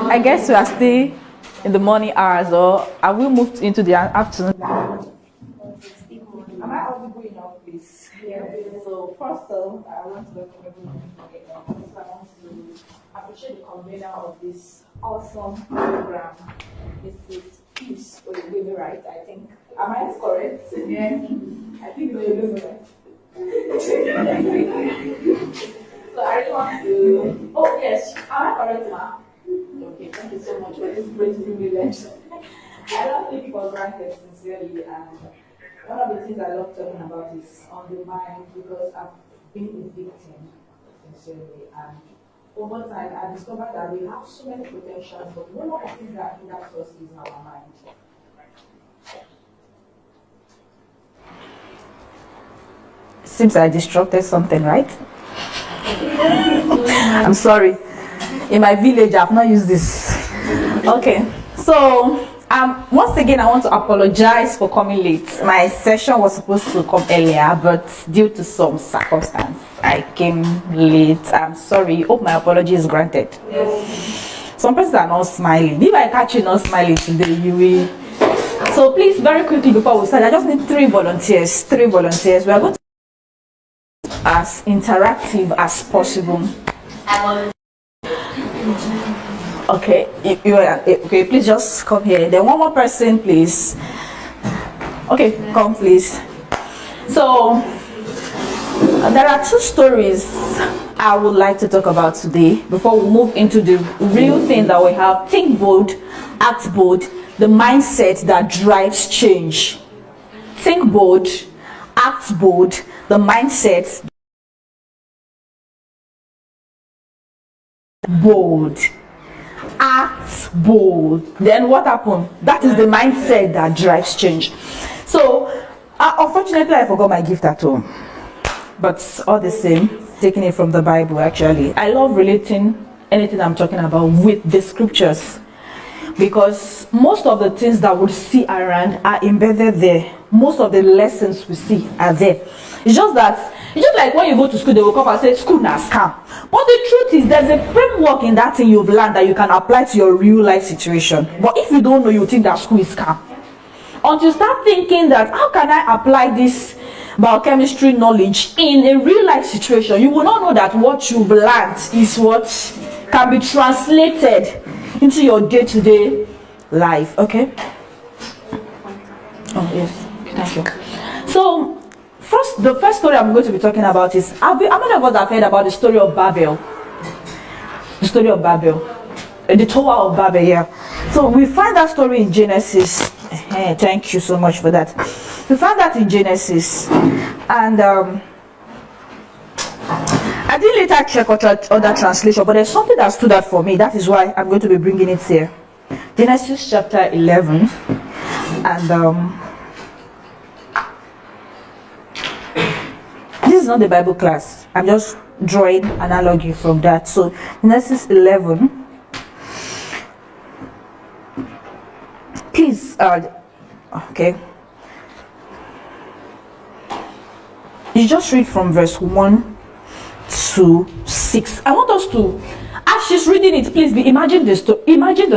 I guess we are still in the morning hours, or have we moved into the afternoon? Am I audible enough, please? Yeah. So first off, I want to welcome everyone again. I want to appreciate the convener of this awesome program. This is Peace or Baby Right, I think. Am I correct? Yeah. I think you're Baby Right. So I really want to. Oh yes, am I correct, ma? Okay, thank you so much for this great privilege. I don't take it for granted sincerely, and one of the things I love talking about is on the mind, because I've been a victim sincerely, and over time I discovered that we have so many potentials, but one of the things that hinders us is our mind. Seems I disrupted something, right? I'm sorry. In my village, I've not used this. Okay, so once again, I want to apologize for coming late. My session was supposed to come earlier, but due to some circumstance, I came late. I'm sorry. Hope my apology is granted. Yes. Some persons are not smiling. If I catch you not smiling today, you will. So please, very quickly before we start, I just need 3 volunteers. 3 volunteers. We are going to be as interactive as possible. Okay, okay, please just come here. Then one more person, please. Okay, come please. So there are 2 stories I would like to talk about today before we move into the real thing that we have. Think bold, act bold, the mindset that drives change. Think bold, act bold, the mindset bold. Act bold. Then what happened? That is the mindset that drives change. So unfortunately I forgot my gift at home, but all the same, taking it from the Bible. Actually, I love relating anything I'm talking about with the scriptures, because most of the things that we see around are embedded there. Most of the lessons we see are there. It's just like when you go to school, they will come and say school na scam. But the truth is, there's a framework in that thing you've learned that you can apply to your real life situation. But if you don't know, you think that school is scam. Until you start thinking that, how can I apply this biochemistry knowledge in a real life situation, you will not know that what you've learned is what can be translated into your day-to-day life. Okay? Oh yes, thank you. So the first story I'm going to be talking about is, how many of us have heard about the story of Babel? The story of Babel, the Tower of Babel. Yeah. So we find that story in Genesis. Thank you so much for that. We find that in Genesis, and I did later check other translation, but there's something that stood out for me. That is why I'm going to be bringing it here. Genesis chapter 11, and this is not the Bible class. I'm just drawing analogy from that. So Genesis 11. Please, okay. You just read from verse 1 to 6. I want us to, as she's reading it, please imagine the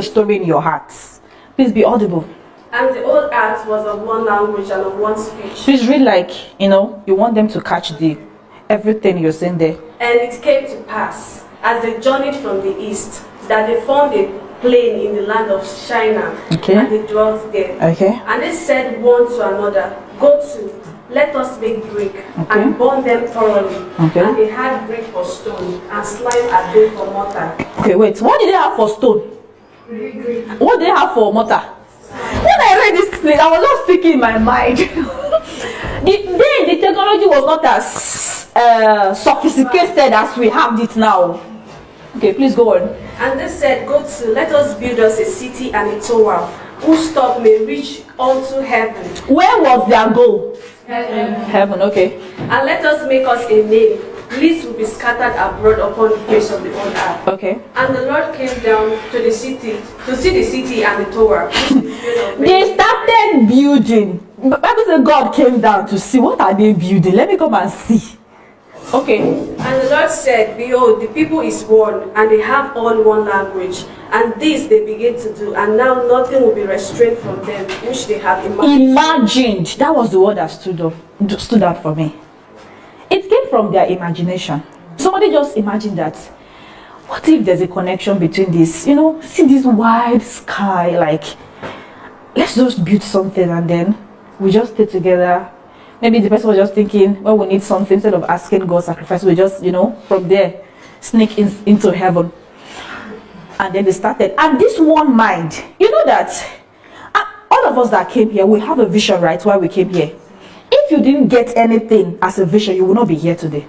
story in your hearts. Please be audible. And the old earth was of one language and of one speech. Please read like, you want them to catch everything you're saying there. And it came to pass, as they journeyed from the east, that they found a plain in the land of Shinar, okay. And they dwelt there. Okay. And they said one to another, Go to, let us make brick, okay. And burn them thoroughly. Okay. And they had brick for stone, and slime and brick for mortar. Okay, wait, what did they have for stone? Brick. What did they have for mortar? When I read this place, I was just thinking in my mind. the technology was not as sophisticated as we have it now. Okay, please go on. And they said, Go to, let us build us a city and a tower, whose top may reach unto heaven. Where was their goal? Heaven. Heaven, okay. And let us make us a name, lest will be scattered abroad upon the face of the whole earth. Okay. And the Lord came down to the city, to see the city and the tower. They started building. Bible says God came down to see, what are they building? Let me come and see. Okay. And And the Lord said, Behold, the people is one, and they have all one language. And this they begin to do, and now nothing will be restrained from them, which they have imagined. That was the word that stood out for me. It came from their imagination. Somebody just imagined that. What if there's a connection between this? You know, see this wide sky, like, let's just build something and then we just stay together. Maybe the person was just thinking, well, we need something, instead of asking God sacrifice, we just, you know, from there, sneak into heaven. And then they started. And this one mind, you know that all of us that came here, we have a vision, right, why we came here. If you didn't get anything as a vision, you will not be here today.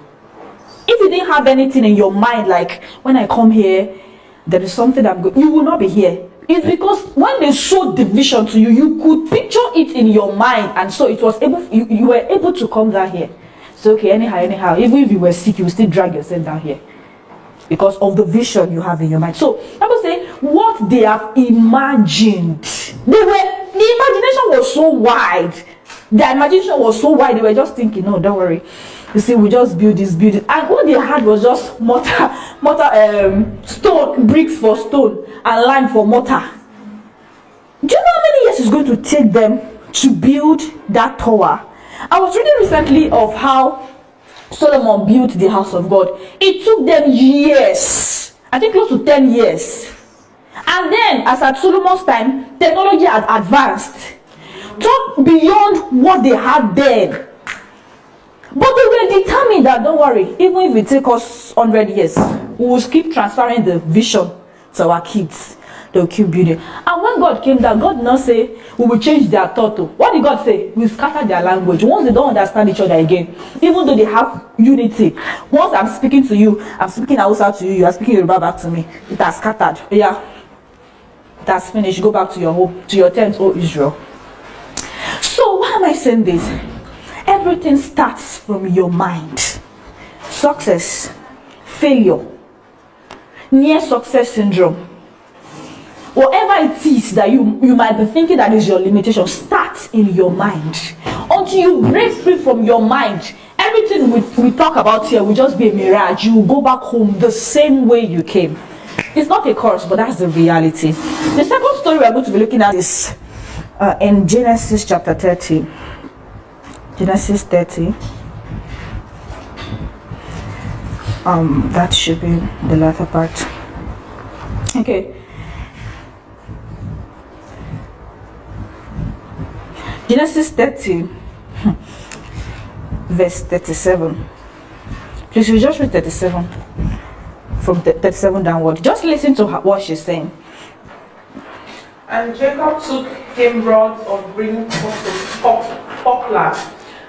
If you didn't have anything in your mind, like, when I come here, there is something I'm going, you will not be here. It's because when they showed the vision to you, you could picture it in your mind, and so it was able, you were able to come down here. So okay, anyhow, even if you were sick, you will still drag yourself down here because of the vision you have in your mind. So I would say what they have imagined, the imagination was so wide. Their imagination was so wide, they were just thinking, no, don't worry. You see, we just build this. And what they had was just stone, bricks for stone, and lime for mortar. Do you know how many years it's going to take them to build that tower? I was reading recently of how Solomon built the house of God. It took them years, I think close to 10 years. And then, as at Solomon's time, technology had advanced, talk beyond what they had then. But they were determined that, don't worry, even if it takes us 100 years, we will keep transferring the vision to our kids. They will keep building. And when God came down, God did not say, we will change their thought. What did God say? We scatter their language. Once they don't understand each other again, even though they have unity, once I'm speaking to you, I'm speaking Hausa to you, you are speaking Yoruba back to me, it has scattered. Yeah, it has finished. Go back to your home, to your tent, O Israel. So why am I saying this? Everything starts from your mind. Success, failure, near success syndrome, whatever it is that you might be thinking that is your limitation, starts in your mind. Until you break free from your mind, everything we talk about here will just be a mirage. You will go back home the same way you came. It's not a curse, but that's the reality. The second story we are going to be looking at is in Genesis chapter 30. Genesis 30. That should be the latter part. Okay. Genesis 30, verse 37. Please, you just read 37. From 37 downward. Just listen to what she's saying. And Jacob took him rods of green poplar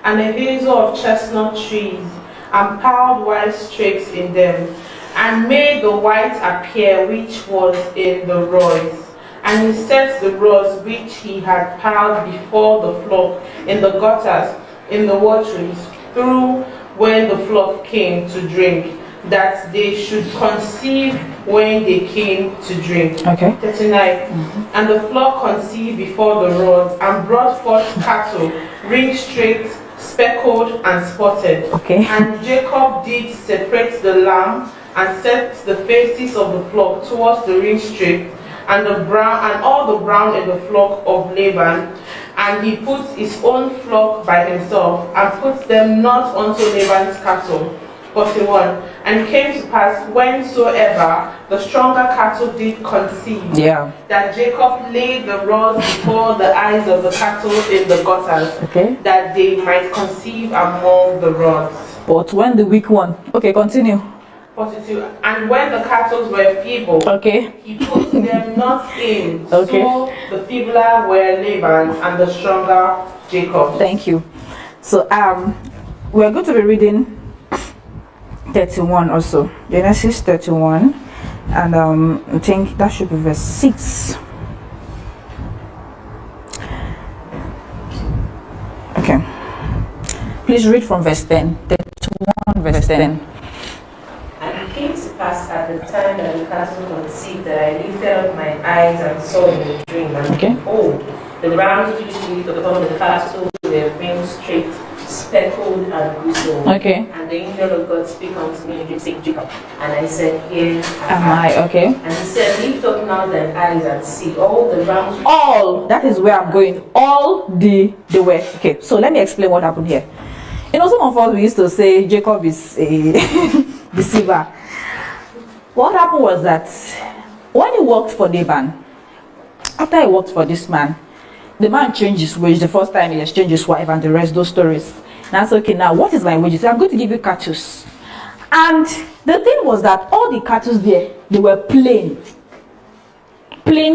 and a hazel of chestnut trees, and piled white stakes in them, and made the white appear which was in the rods. And he set the rods which he had piled before the flock in the gutters, in the waterings, through when the flock came to drink, that they should conceive when they came to drink. Okay. 39. And the flock conceived before the rods, and brought forth cattle, ring-straight, speckled, and spotted. Okay. And Jacob did separate the lamb, and set the faces of the flock towards the ring-straight, and the brown, and all the brown in the flock of Laban. And he put his own flock by himself, and put them not unto Laban's cattle. 41. And it came to pass, whensoever the stronger cattle did conceive, that Jacob laid the rods before the eyes of the cattle in the gutters, that they might conceive among the rods. But when the weak one, continue. 42. And when the cattle were feeble, he put them not in. So the feebler were Laban's, and the stronger Jacob's. Thank you. So we're going to be reading 31 also. Genesis 31, and I think that should be verse 6. Okay. Please read from verse 10. 31 verse 10. And it came to pass at the time that the cattle conceived, that I lifted up my eyes and saw in the dream, and behold, the rams which lived upon the cattle were ring straight, speckled and grizzled. Okay. And the angel of God speak unto me, and you say, Jacob. And I said, here Am I? Okay. And he said, lift up now thine eyes and see all the rams. All, that is where I'm going. All they were. Okay, so let me explain what happened here. You know, some of us, we used to say Jacob is a deceiver. What happened was that when he worked for Laban, after he worked for this man, the man changed his wage the first time he exchanged his wife and the rest, those stories. And I said, okay, now what is my wage? He said, I'm going to give you cattle. And the thing was that all the cattle there, they were plain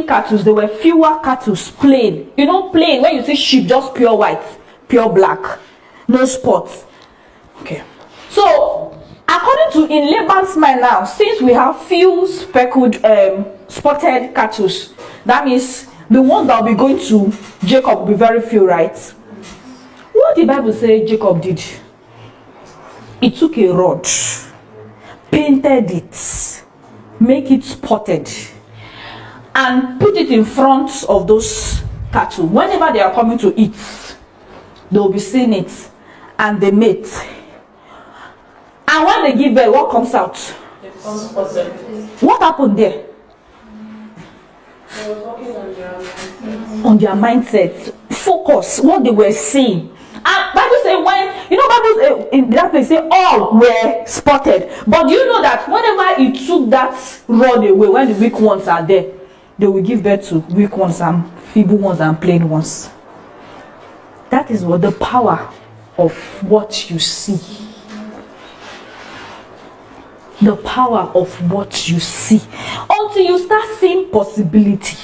cattle. There were fewer cattle, plain. You know, plain, when you see sheep, just pure white, pure black, no spots. Okay. So, according to in Laban's mind now, since we have few speckled, spotted cattle, that means the ones that will be going to Jacob will be very few, right? What the Bible say Jacob did? He took a rod, painted it, make it spotted, and put it in front of those cattle. Whenever they are coming to eat, they will be seeing it, and they mate. And when they give birth, what comes out? What happened there? On their mindset, focus, what they were seeing. And Bible say when, you know, Bible in that place say all were spotted. But you know that whenever he took that rod away, when the weak ones are there, they will give birth to weak ones and feeble ones and plain ones. That is what the power of what you see. The power of what you see. Until you start seeing possibility,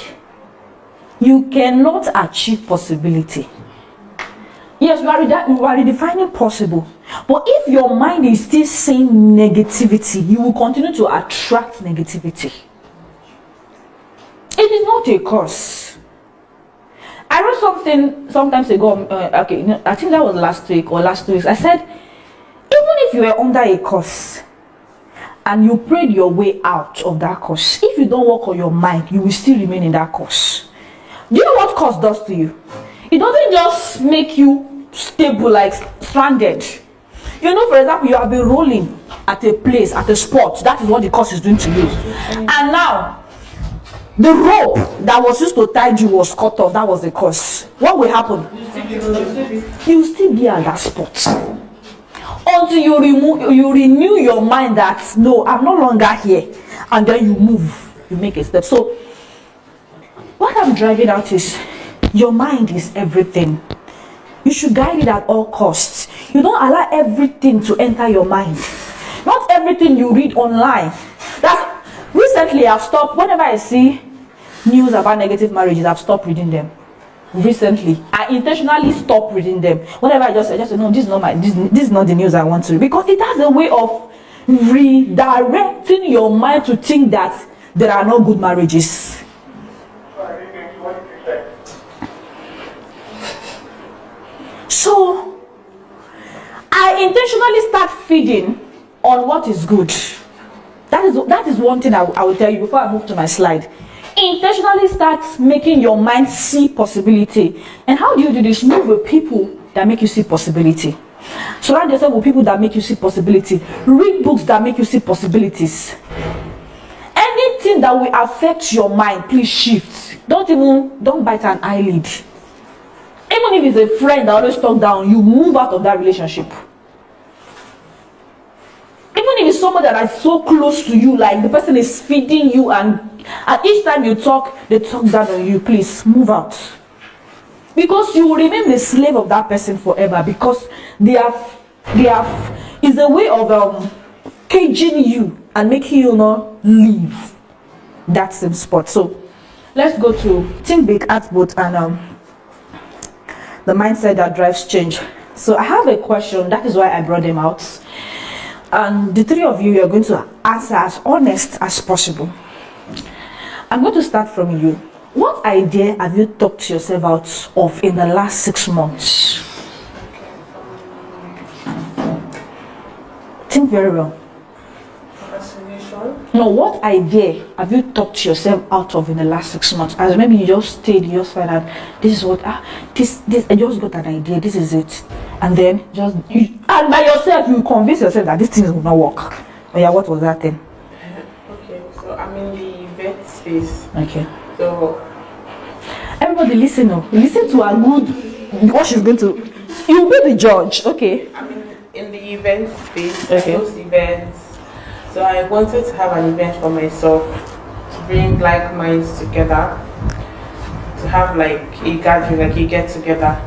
you cannot achieve possibility. Yes, we are redefining possible. But if your mind is still seeing negativity, you will continue to attract negativity. It is not a curse. I wrote something sometimes ago, okay, I think that was last week or last 2 weeks. I said, even if you were under a curse, and you prayed your way out of that curse, if you don't work on your mind, you will still remain in that curse. Do you know what curse does to you? It doesn't just make you stable, like stranded. You know, for example, you have been rolling at a place, at a spot. That is what the curse is doing to you. And now, the rope that was used to tie you was cut off. That was the curse. What will happen? You will still be at that spot. Until you renew your mind that no, I'm no longer here, and then you move, you make a step. So what I'm driving out is your mind is everything. You should guide it at all costs. You don't allow everything to enter your mind. Not everything you read online. That's recently I've stopped. Whenever I see news about negative marriages, I've stopped reading them. Recently, I intentionally stopped reading them. Whenever I just say, no, this is not the news I want to read, because it has a way of redirecting your mind to think that there are no good marriages. So I intentionally start feeding on what is good. That is one thing I will tell you before I move to my slide. Intentionally start making your mind see possibility. And how do you do this? Move with people that make you see possibility. Surround yourself with people that make you see possibility. Read books that make you see possibilities. Anything that will affect your mind, please shift. Don't bite an eyelid. Even if it's a friend that always talk down, you move out of that relationship. Even if it's someone that is so close to you, like the person is feeding you, and each time you talk, they talk down on you, please move out. Because you will remain the slave of that person forever, because they have is a way of caging you and making you not leave that same spot. So let's go to Think Big, Act Bold, and the mindset that drives change. So I have a question. That is why I brought them out. And the three of you are going to answer as honest as possible. I'm going to start from you. What idea have you talked yourself out of in the last 6 months? Think very well. Procrastination. No, what idea have you talked yourself out of in the last 6 months? As maybe you just stayed, you just find out this is what I just got an idea, this is it. and then and by yourself you convince yourself that this thing will not work. Oh yeah, what was that thing? Okay, so I'm in the event space. Okay. So everybody listen up. Listen to her good what she's going to. You'll be the judge. Okay. I'm in the event space. Okay. Those events. So I wanted to have an event for myself to bring like minds together, to have like a gathering, like a get together.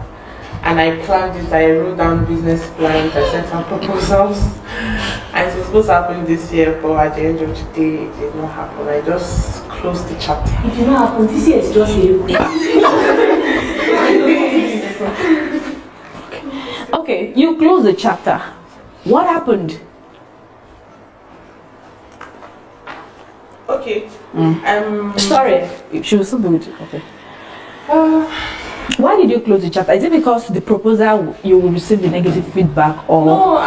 And I planned it. I wrote down business plans. I sent out proposals. And it was supposed to happen this year, but at the end of the day, it did not happen. I just closed the chapter. It did not happen. This year is just here. Okay, you close the chapter. What happened? Okay. Sorry, she was so good. Okay. Why did you close the chapter? Is it because the proposal you will receive the negative feedback, or No,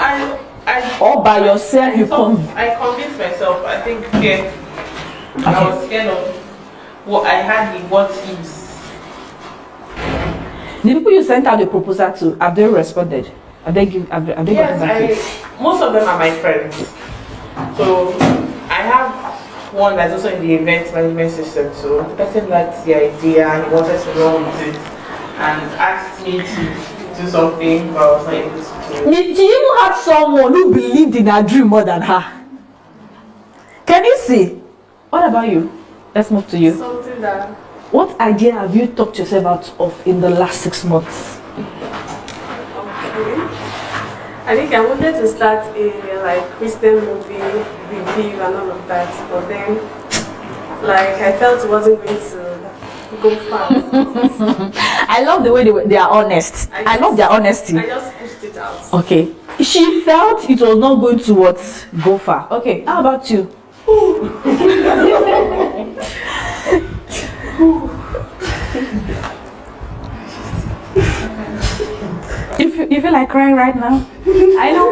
or by yourself you come? I convinced myself. I think I was scared of what I had the what ifs. The people you sent out the proposal to, have they responded? Have they gotten back to you? Yes, most of them are my friends. So I have one that's also in the event management system. So the person liked the idea and he wanted to run with it and asked me to do something, but I was not able to do it. Did you even have someone who believed in her dream more than her? Can you see? What about you? Let's move to you. Something that What idea have you talked yourself out of in the last 6 months? I think I wanted to start a like Christian movie review and all of that, but then like I felt it wasn't going to go far. I love the way they are honest. I love their honesty. I just pushed it out. Okay. She felt it was not going to what? Go far. Okay. How about you? You feel like crying right now? I know.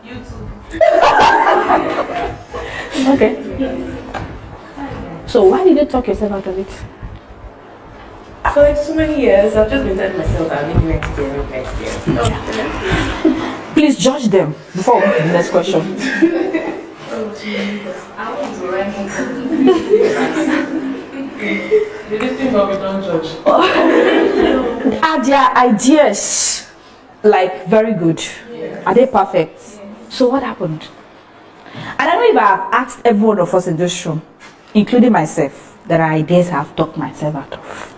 You too. Okay. So why did you talk yourself out of it? For like so many years, I've just been telling myself that maybe next year. Please judge them before we move to the next question. I want to write The listen, but we don't judge. Are their ideas like very good? Yeah. Are they perfect? So what happened? And I know if I have asked every one of us in this room, including myself, there are ideas I've talked myself out of.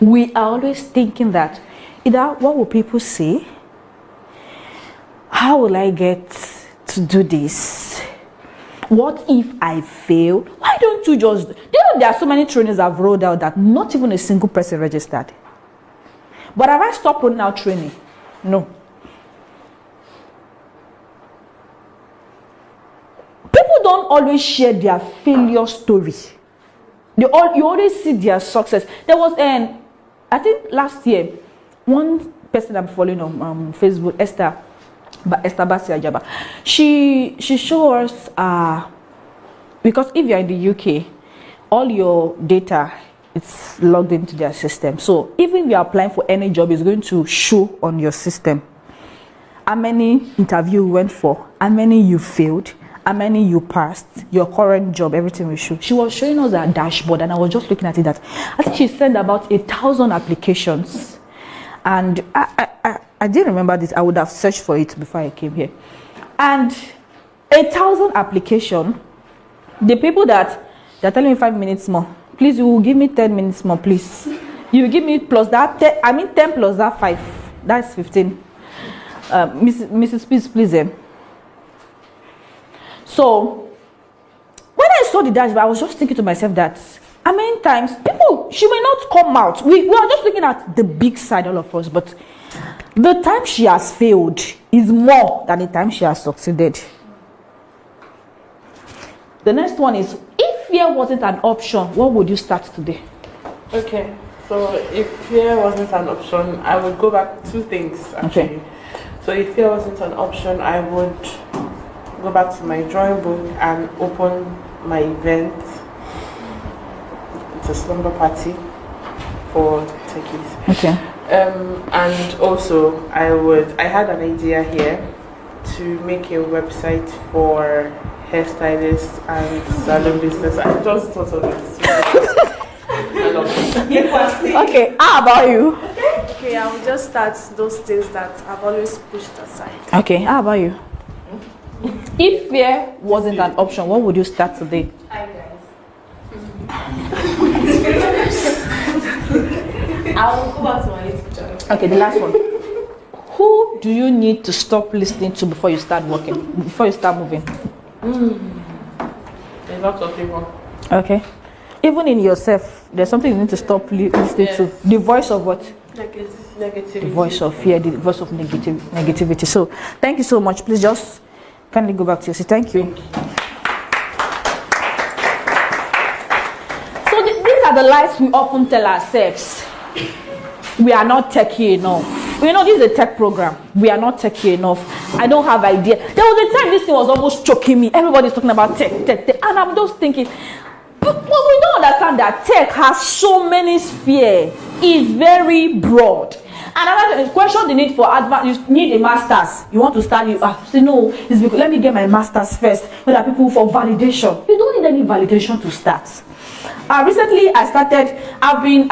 We are always thinking that either what will people say? How will I get to do this? What if I fail? Why don't you just... Do you know there are so many trainings I've rolled out that not even a single person registered? But have I stopped rolling out training? No. People don't always share their failure story. You always see their success. There was I think last year, one person I'm following on Facebook, Esther Basiajaba, she showed us because if you're in the UK, all your data it's logged into their system. So even if you're applying for any job, it's going to show on your system how many interviews you went for, how many you failed, how many you passed, your current job, everything will show. She was showing us her dashboard, and I was just looking at it that I think she sent about 1,000 applications, and I didn't remember this. I would have searched for it before I came here. And 1,000 application, the people that they're telling me 5 minutes more, please, you will give me 10 minutes more, please. You will give me plus that 10 plus that 5, that's 15. Mrs. Please. So when I saw the dashboard, I was just thinking to myself that how many times people, she may not come out. We are just looking at the big side, all of us, but the time she has failed is more than the time she has succeeded. The next one is, if fear wasn't an option, what would you start today? Okay, so if fear wasn't an option, I would go back 2 things actually. Okay. So if fear wasn't an option, I would go back to my drawing book and open my event. It's a slumber party for techies. Okay. And also, I had an idea here to make a website for hairstylists and salon business. I just thought of this. I love it. Okay, how about you? Okay, I will just start those things that I've always pushed aside. Okay, how about you? If fear wasn't an option, what would you start today? Hi guys. I will go back to my YouTube channel. Okay, the last one. Who do you need to stop listening to before you start working? Before you start moving? There's lots of people. Okay. Even in yourself, there's something you need to stop listening to. The voice of what? Negativity. The voice of fear, the voice of negativity. So, thank you so much. Please just kindly go back to your seat. Thank you. So, these are the lies we often tell ourselves. We are not techy enough. You know, this is a tech program. We are not techy enough. I don't have idea. There was a time this thing was almost choking me. Everybody's talking about tech. And I'm just thinking, but we don't understand that tech has so many spheres. It's very broad. Another question, the need for advance, you need a master's. You want to start, say no, it's because let me get my master's first. There are people for validation. You don't need any validation to start. Recently, I've been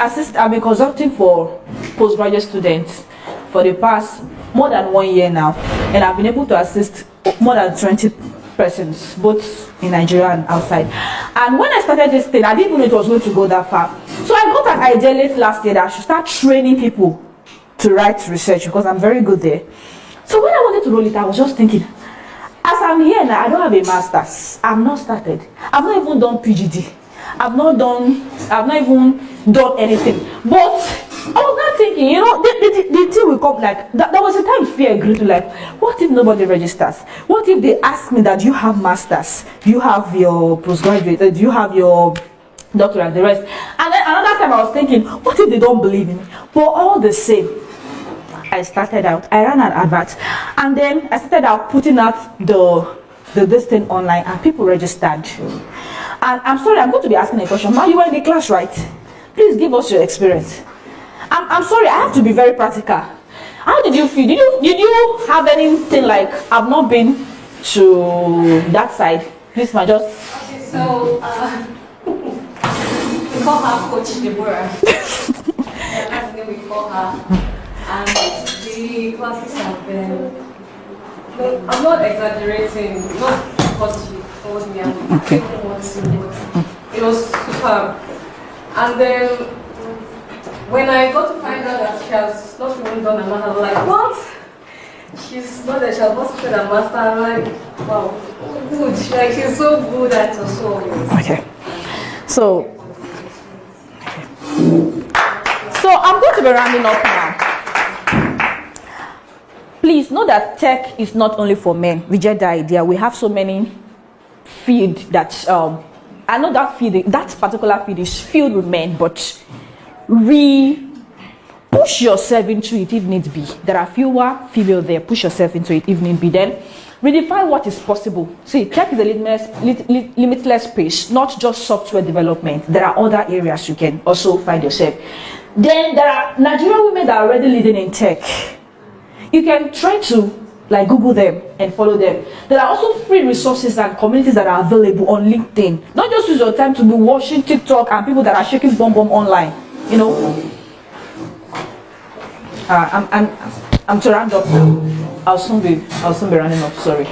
consulting for postgraduate students for the past more than 1 year now, and I've been able to assist more than 20 persons, both in Nigeria and outside. And when I started this thing, I didn't even know it was going to go that far. So I got an idea late last year that I should start training people to write research because I'm very good there. So when I wanted to roll it, I was just thinking, as I'm here now, I don't have a master's. I've not started. I've not even done PGD. I've not even done anything. But I was not thinking, you know, the thing will come like that. There was a time fear grew to like, what if nobody registers? What if they ask me that, do you have masters? Do you have your postgraduate? Do you have your doctorate and the rest? And then another time I was thinking, what if they don't believe in me? But all the same, I started out. I ran an advert, and then I started out putting out this thing online, and people registered. And I'm sorry, I'm going to be asking a question. Ma, you were in the class, right? Please give us your experience. I'm sorry, I have to be very practical. How did you feel? Did you have anything like, I've not been to that side? Please, ma, just. Okay, so we call her Coach Deborah. That's the name we call her. And the classes have been. I'm not exaggerating. Not because she told me I'm taking what she was. It was superb. And then when I got to find out that she has not even done a master, I'm like, what? She's not that she has not said a master. I'm like, wow, good. Like, she's so good at it. So okay. So I'm going to be rounding up now. Please know that tech is not only for men. We get the idea. We have so many field that I know that particular field is filled with men, but push yourself into it if need be. There are fewer female there. Push yourself into it if need be. Then redefine what is possible. See, tech is a limitless space, not just software development. There are other areas you can also find yourself. Then there are Nigerian women that are already leading in tech. You can try to like Google them and follow them. There are also free resources and communities that are available on LinkedIn. Don't just use your time to be watching TikTok and people that are shaking bomb online. You know. I'm to round up now. I'll soon be running up. Sorry.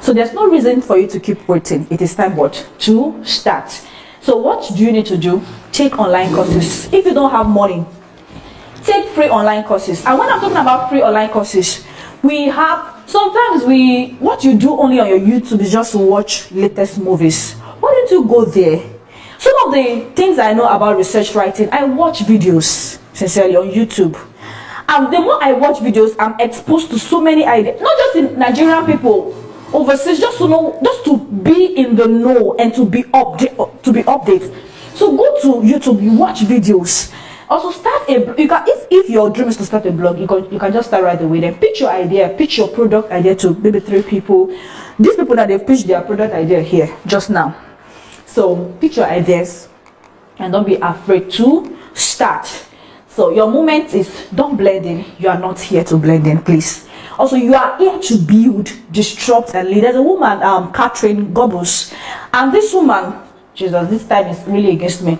So there's no reason for you to keep waiting. It is time to start. So what do you need to do? Take online courses. If you don't have money, take free online courses. And when I'm talking about free online courses, what you do only on your YouTube is just to watch latest movies. Why don't you go there? Some of the things I know about research writing, I watch videos sincerely on YouTube. And the more I watch videos, I'm exposed to so many ideas, not just in Nigerian people, overseas, just to know, just to be in the know and to be updated. So go to YouTube, you watch videos. Also start if your dream is to start a blog, you can just start right away. Then pitch your idea, pitch your product idea to maybe 3 people. These people that they've pitched their product idea here just now. So pitch your ideas and don't be afraid to start. start. So your moment is don't blend in. You are not here to blend in, please. Also, you are here to build, disrupt, and lead. There's a woman, Catherine Gobus, and this woman, Jesus, this time is really against me.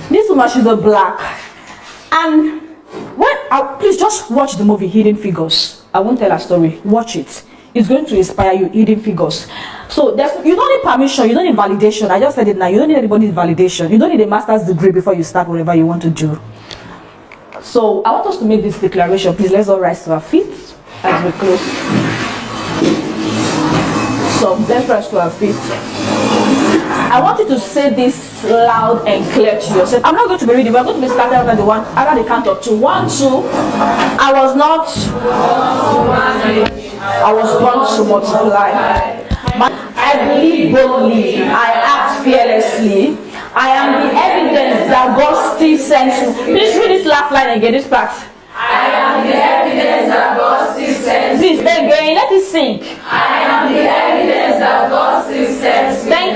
This woman, she's a black, and please just watch the movie Hidden Figures. I won't tell her story. Watch it. It's going to inspire you. Hidden Figures. So you don't need permission. You don't need validation. I just said it now. You don't need anybody's validation. You don't need a master's degree before you start whatever you want to do. So I want us to make this declaration. Please, let's all rise to our feet as we close. So let's rise to our feet. I want you to say this loud and clear to yourself. I'm not going to be reading. We're going to be starting after the count of 2. 1, 2. I was not. I was born to multiply. I believe boldly. I act fearlessly. I am the evidence that God still sends me. Please read this last line again. This part. I am the evidence that God still sends me. Please again. Let it sink. I am the evidence that God still sends me. Thank you.